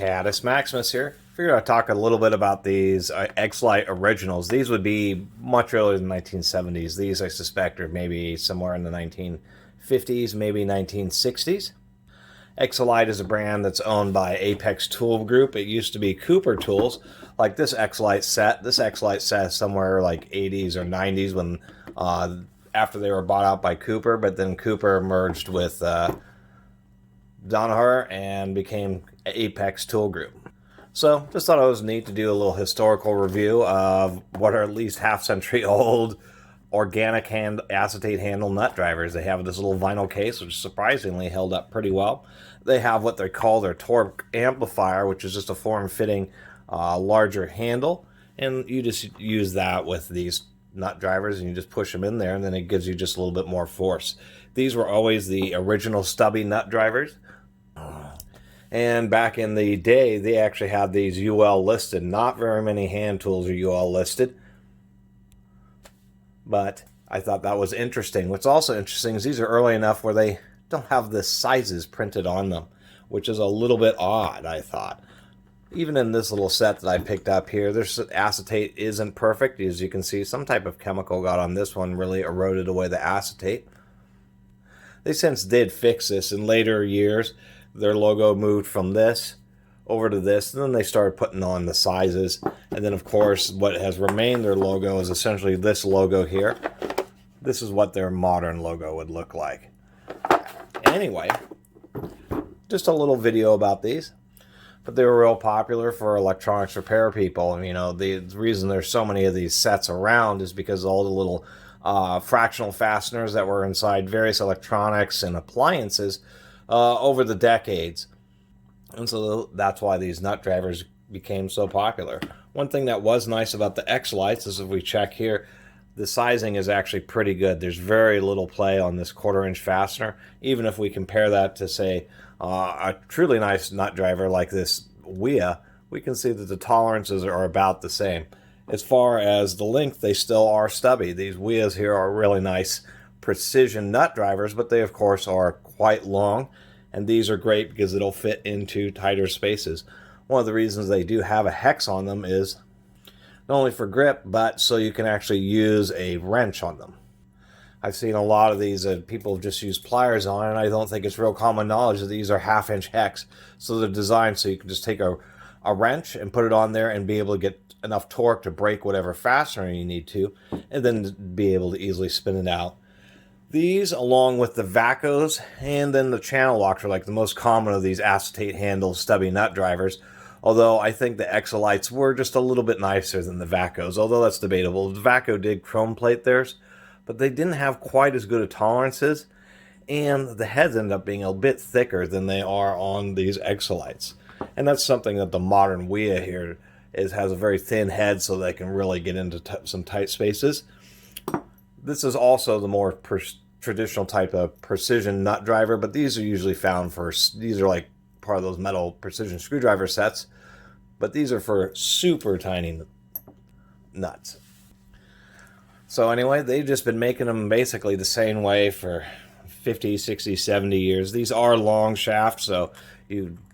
Catus, Maximus here. Figured I'd talk a little bit about these XceLite originals. These would be much earlier than the 1970s. These, I suspect, are maybe somewhere in the 1950s, maybe 1960s. XceLite is a brand that's owned by Apex Tool Group. It used to be Cooper Tools, like this XceLite set. This XceLite set is somewhere like 80s or 90s when after they were bought out by Cooper, but then Cooper merged with Danaher and became Apex Tool Group. So just thought it was neat to do a little historical review of what are at least half-century old organic acetate handle nut drivers. They have this little vinyl case, which surprisingly held up pretty well. They have what they call their torque amplifier, which is just a form-fitting larger handle, and you just use that with these nut drivers and you just push them in there, and then it gives you just a little bit more force. These were always the original Stubby nut drivers. And back in the day, they actually had these UL listed. Not very many hand tools are UL listed, but I thought that was interesting. What's also interesting is these are early enough where they don't have the sizes printed on them, which is a little bit odd, I thought. Even in this little set that I picked up here, their acetate isn't perfect. As you can see, some type of chemical got on this one, really eroded away the acetate. They since did fix this in later years. Their logo moved from this over to this, and then they started putting on the sizes. And then, of course, what has remained their logo is essentially this logo here. This is what their modern logo would look like. Anyway, just a little video about these. But they were real popular for electronics repair people. You know, the reason there's so many of these sets around is because all the little fractional fasteners that were inside various electronics and appliances over the decades. And so that's why these nut drivers became so popular. One thing that was nice about the XceLites is if we check here, the sizing is actually pretty good. There's very little play on this 1/4-inch fastener. Even if we compare that to, say, a truly nice nut driver like this WIA, we can see that the tolerances are about the same. As far as the length, they still are stubby. These WIAs here are really nice precision nut drivers, but they, of course, are quite long, and these are great because it'll fit into tighter spaces. One of the reasons they do have a hex on them is not only for grip, but so you can actually use a wrench on them. I've seen a lot of these people just use pliers on, and I don't think it's real common knowledge that these are 1/2-inch hex. So they're designed so you can just take a wrench and put it on there and be able to get enough torque to break whatever fastener you need to, and then be able to easily spin it out. These, along with the Vacos and then the channel locks, are like the most common of these acetate handle stubby nut drivers. Although I think the XceLites were just a little bit nicer than the Vacos, although that's debatable. The Vaco did chrome plate theirs, but they didn't have quite as good of tolerances, and the heads end up being a bit thicker than they are on these XceLites. And that's something that the modern WIA here has a very thin head so they can really get into some tight spaces. This is also the more traditional type of precision nut driver, but these are usually found for, these are like part of those metal precision screwdriver sets, but these are for super tiny nuts. So anyway, they've just been making them basically the same way for 50, 60, 70 years. These are long shafts, so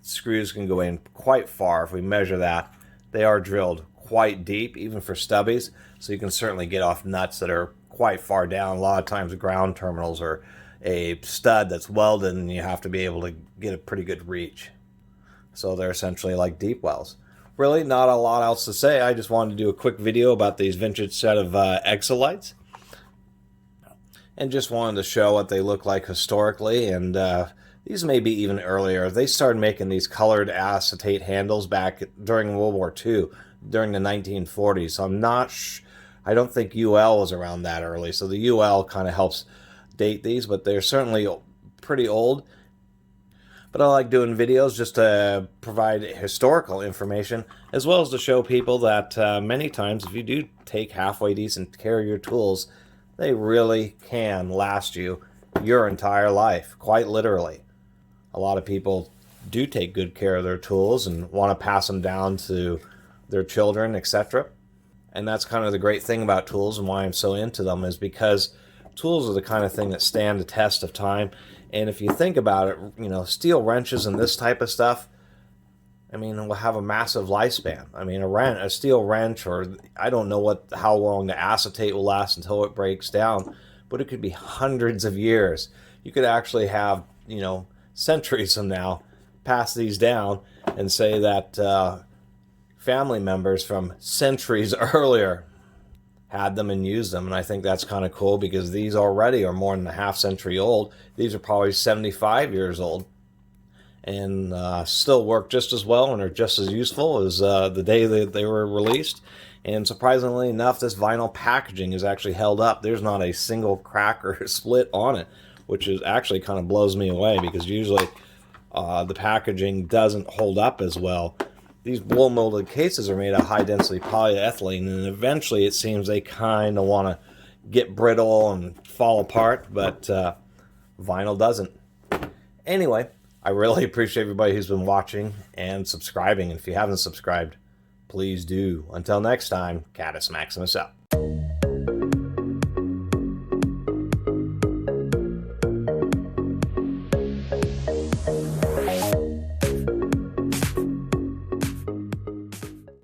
screws can go in quite far. If we measure that, they are drilled quite deep, even for stubbies, so you can certainly get off nuts that are quite far down. A lot of times ground terminals are a stud that's welded, and you have to be able to get a pretty good reach. So they're essentially like deep wells. Really not a lot else to say. I just wanted to do a quick video about these vintage set of XceLites, and just wanted to show what they look like historically. And these may be even earlier. They started making these colored acetate handles back during World War II, during the 1940s. So I don't think UL was around that early. So the UL kind of helps date these, but they're certainly pretty old. But I like doing videos just to provide historical information, as well as to show people that many times if you do take halfway decent care of your tools, they really can last you your entire life, quite literally. A lot of people do take good care of their tools and want to pass them down to their children, etc. And that's kind of the great thing about tools, and why I'm so into them, is because tools are the kind of thing that stand the test of time. And if you think about it, you know, steel wrenches and this type of stuff, I mean, it will have a massive lifespan. I mean, a steel wrench, or I don't know how long the acetate will last until it breaks down, but it could be hundreds of years. You could actually have, centuries from now, pass these down and say that family members from centuries earlier had them and used them. And I think that's kind of cool, because these already are more than a half century old. These are probably 75 years old, and still work just as well and are just as useful as the day that they were released. And surprisingly enough, this vinyl packaging is actually held up. There's not a single crack or split on it, which is actually kind of blows me away, because usually the packaging doesn't hold up as well. These blow molded cases are made of high density polyethylene, and eventually it seems they kind of want to get brittle and fall apart, but vinyl doesn't. Anyway, I really appreciate everybody who's been watching and subscribing. If you haven't subscribed, please do. Until next time, Catus Maximus out.